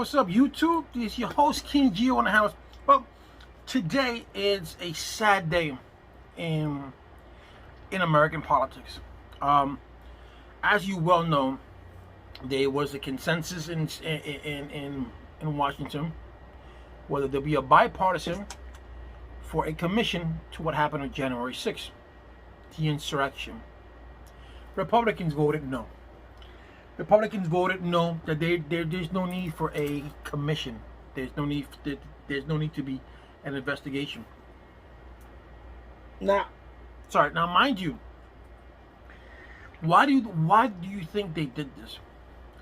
what's up, YouTube? This is your host, King Gio in the house. Well, today is a sad day in American politics. As you well know, there was a consensus in Washington whether there be a bipartisan for a commission to what happened on January 6th, the insurrection. Republicans voted no. Republicans voted no, that there's no need for a commission. There's no need to be an investigation. Now, mind you, why do you think they did this?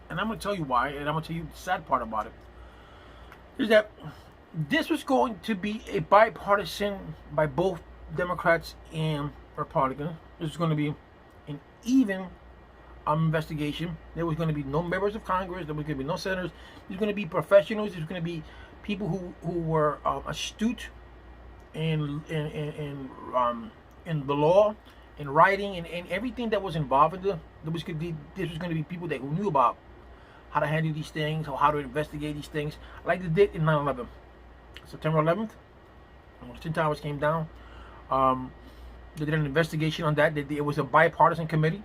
And I'm going to tell you why, and I'm going to tell you the sad part about it. Is that this was going to be a bipartisan by both Democrats and Republicans. This was going to be an even investigation. There was going to be no members of Congress. There was going to be no senators. There's going to be professionals. There's going to be people who were astute in the law, in writing, and everything that was involved in this was going to be people that who knew about how to handle these things or how to investigate these things, like they did in 9/11, September 11th, when the Twin Towers came down. They did an investigation on that. It was a bipartisan committee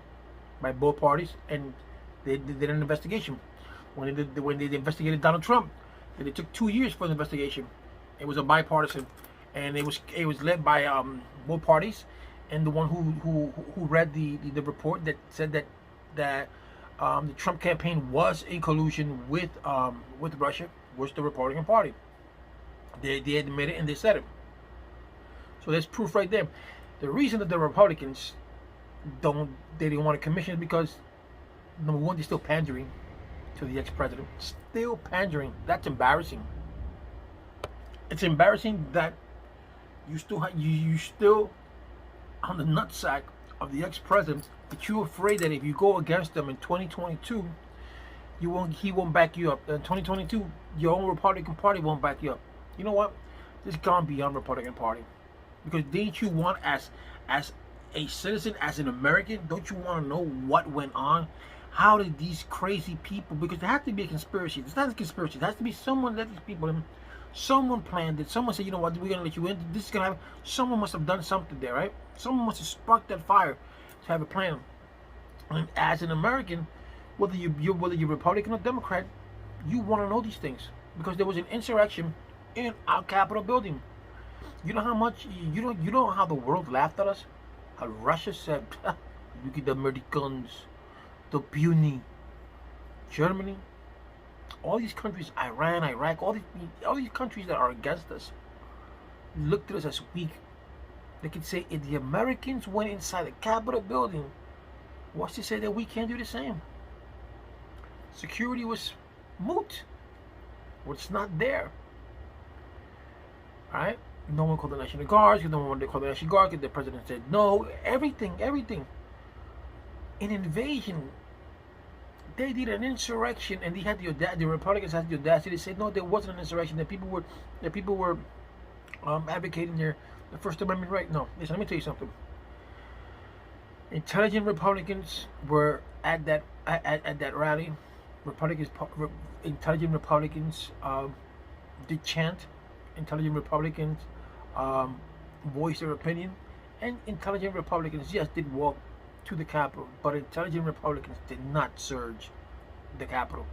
by both parties, and they did an investigation. When they investigated Donald Trump, it took 2 years for the investigation. It was a bipartisan, and it was led by both parties. And the one who read the report that said that the Trump campaign was in collusion with Russia was the Republican Party. They admitted it and they said it. So there's proof right there. The reason that the Republicans didn't want a commission is because, number one, they're still pandering to the ex-president. Still pandering. That's embarrassing. It's embarrassing that you still on the nutsack of the ex-president, that you're afraid that if you go against them in 2022, he won't back you up. In 2022, your own Republican Party won't back you up. You know what? This has gone beyond Republican Party. Because didn't you want, as a citizen, as an American, don't you want to know what went on? How did these crazy people, because there has to be a conspiracy. It's not a conspiracy. It has to be someone let these people in. Someone planned it. Someone said, you know what, we're going to let you in. This is going to happen. Someone must have done something there, right? Someone must have sparked that fire to have a plan. And as an American, whether you're Republican or Democrat, you want to know these things. Because there was an insurrection in our Capitol building. You know how much, you know how the world laughed at us? How Russia said, look at the Americans, the puny. Germany, all these countries, Iran, Iraq, all these countries that are against us, looked at us as weak. They could say, if the Americans went inside the Capitol building, what's to say that we can't do the same? Security was moot. Well, it's not there. All right? No one called the National Guards. No one wanted to call the National Guard because the president said no. Everything. An invasion. They did an insurrection, and they had the Republicans had the audacity to say no, there wasn't an insurrection. That people were advocating the First Amendment right. No, listen. Let me tell you something. Intelligent Republicans were at that rally. Intelligent Republicans did chant. Intelligent Republicans voiced their opinion, and intelligent Republicans, yes, did walk to the Capitol, but intelligent Republicans did not surge the Capitol.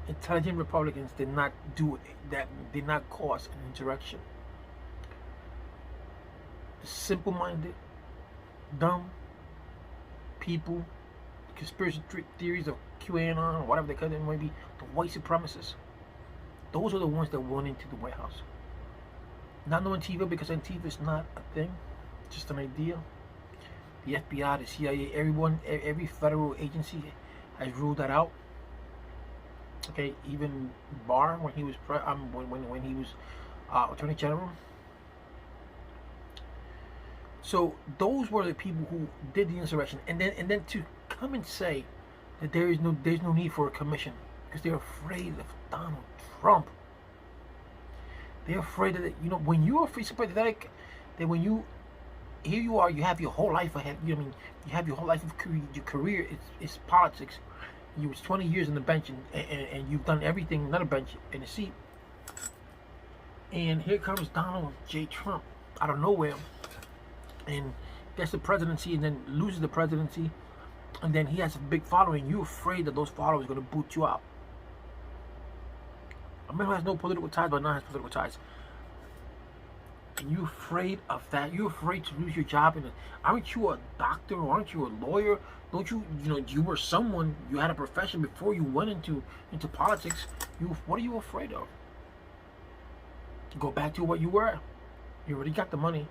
Intelligent Republicans did not do that, did not cause an insurrection. The simple-minded, dumb people, conspiracy theories of QAnon, or whatever they call it, might be the white supremacists. Those are the ones that went into the White House. Not no Antifa, because Antifa is not a thing, just an idea. The FBI, the CIA, every federal agency has ruled that out. Okay, even Barr when he was when he was Attorney General. So those were the people who did the insurrection, and then to come and say that there's no need for a commission because they're afraid of Donald Trump. They're afraid that, you know, when you're sympathetic, that when you, here you are, you have your whole life ahead. You know, I mean, you have your whole life of career. Your career is politics, You was 20 years in the bench, and you've done everything, not a bench, in a seat. And here comes Donald J. Trump out of nowhere, and gets the presidency, and then loses the presidency, and then he has a big following. You're afraid that those followers are going to boot you out. A man who has no political ties, but now has political ties. And you're afraid of that. You're afraid to lose your job. And aren't you a doctor? Or aren't you a lawyer? Don't you, you were someone, you had a profession before you went into politics. What are you afraid of? Go back to what you were. You already got the money.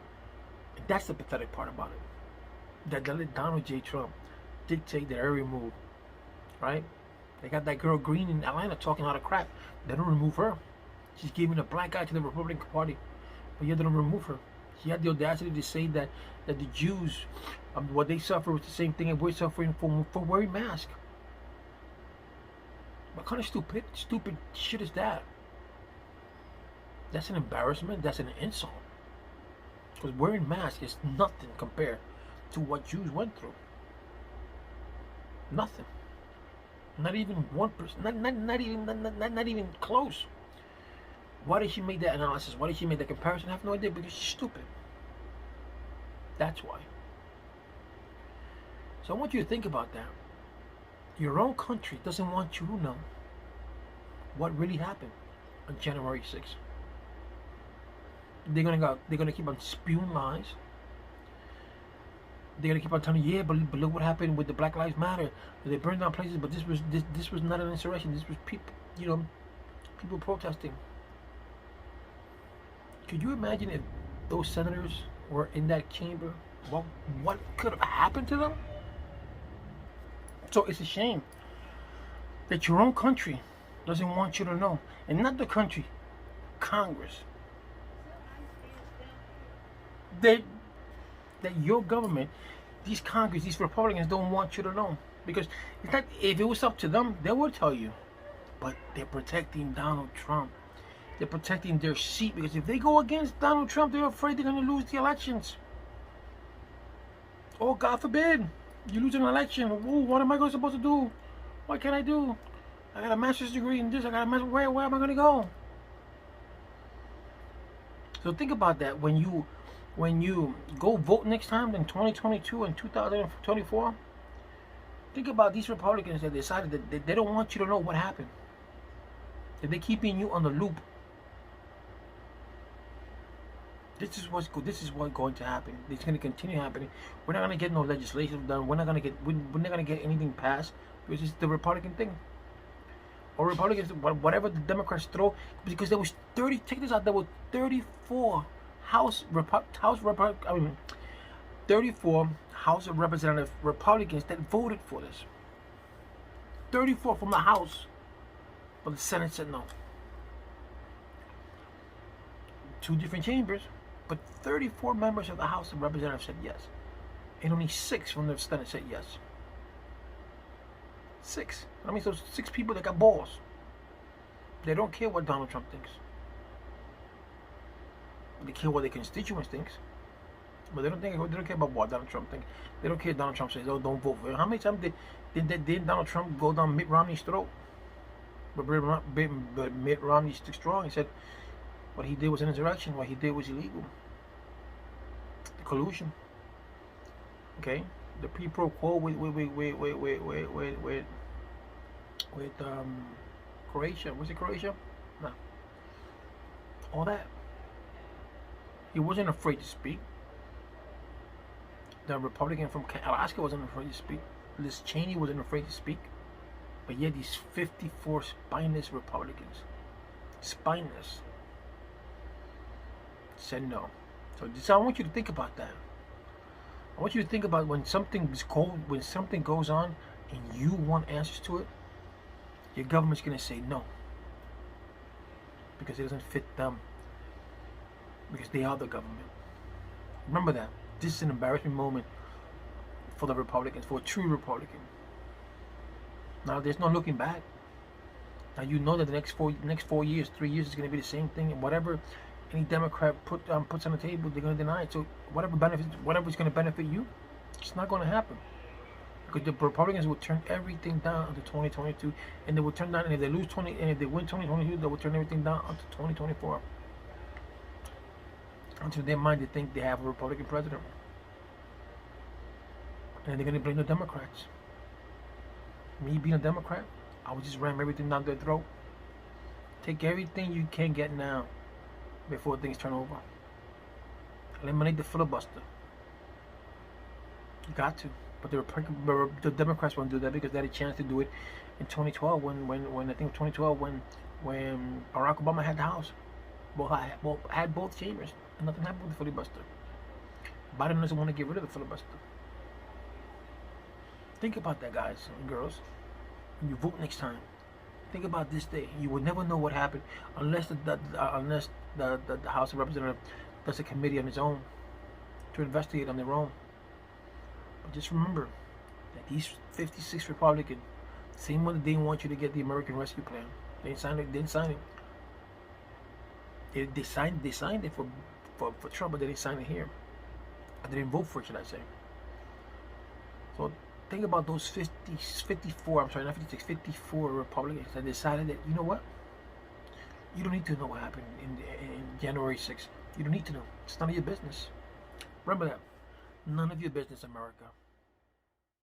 And that's the pathetic part about it. That they let Donald J. Trump dictate their every move. Right? They got that girl Green in Atlanta talking a lot of crap. They don't remove her. She's giving a black eye to the Republican Party. But yet they don't remove her. She had the audacity to say that the Jews, what they suffer was the same thing that we're suffering for wearing masks. What kind of stupid shit is that? That's an embarrassment. That's an insult. Because wearing masks is nothing compared to what Jews went through. Nothing. Not even 1%. Not even close. Why did she make that analysis? Why did she make that comparison? I have no idea, because she's stupid. That's why. So I want you to think about that. Your own country doesn't want you to know what really happened on January 6th. They're gonna keep on spewing lies. They're gonna keep on telling you, yeah, but look what happened with the Black Lives Matter. They burned down places, but this was not an insurrection. This was people, people protesting. Could you imagine if those senators were in that chamber? What could have happened to them? So it's a shame that your own country doesn't want you to know. And not the country, Congress. That your government, these Congress, these Republicans don't want you to know. Because it's not, if it was up to them, they would tell you. But they're protecting Donald Trump. They're protecting their seat, because if they go against Donald Trump, they're afraid they're going to lose the elections. Oh, God forbid, you lose an election. Ooh, what am I supposed to do? What can I do? I got a master's degree in this. I got a master's. Where am I going to go? So think about that when you go vote next time in 2022 and 2024. Think about these Republicans that decided that they don't want you to know what happened. That they're keeping you on the loop. This is what's going to happen. It's going to continue happening. We're not going to get no legislation done. We're not going to get anything passed, because it's the Republican thing. Or Republicans, whatever the Democrats throw, because there was 30. Check this out. There were 34 34 House of Representative Republicans that voted for this. 34 from the House, but the Senate said no. 2 different chambers. But 34 members of the House of Representatives said yes. And only 6 from the Senate said yes. 6. I mean, those 6 people that got balls. They don't care what Donald Trump thinks. They care what their constituents thinks. But they don't care about what Donald Trump thinks. They don't care if Donald Trump says, oh, don't vote for him. How many times did Donald Trump go down Mitt Romney's throat? But Mitt Romney stood strong. He said, what he did was an insurrection. What he did was illegal. The collusion. Okay, the pro quo with Croatia. Was it Croatia? No. All that. He wasn't afraid to speak. The Republican from Alaska wasn't afraid to speak. Liz Cheney wasn't afraid to speak. But yet these 54 spineless Republicans, spineless, said no. So I want you to think about that. I want you to think about when something's cold, when something goes on and you want answers to it, your government's going to say no. Because it doesn't fit them. Because they are the government. Remember that. This is an embarrassing moment for the Republicans, for a true Republican. Now there's no looking back. Now you know that the next 4 years, 3 years is going to be the same thing, and whatever any Democrat puts on the table, they're going to deny it. So whatever's going to benefit you, it's not going to happen. because the Republicans will turn everything down until 2022, and they will turn down. And if they lose 20, and if they win 2022, they will turn everything down until 2024. Until their mind, they think they have a Republican president, and they're gonna blame the Democrats. Me being a Democrat, I would just ram everything down their throat. Take everything you can get now before things turn over. Eliminate the filibuster. You got to. But the Democrats won't do that because they had a chance to do it in 2012 when I think 2012 when Barack Obama had the House. Had both chambers, and nothing happened with the filibuster. Biden doesn't want to get rid of the filibuster. Think about that, guys and girls. When you vote next time, think about this day. You will never know what happened unless the House of Representatives does a committee on its own to investigate on their own. But just remember that these 56 Republicans, same one that didn't want you to get the American Rescue Plan, they didn't sign it. They signed it for Trump, but they didn't sign it here. They didn't vote for it, should I say. So think about those 54 Republicans that decided that, you know what? You don't need to know what happened in January 6th. You don't need to know. It's none of your business. Remember that. None of your business, America.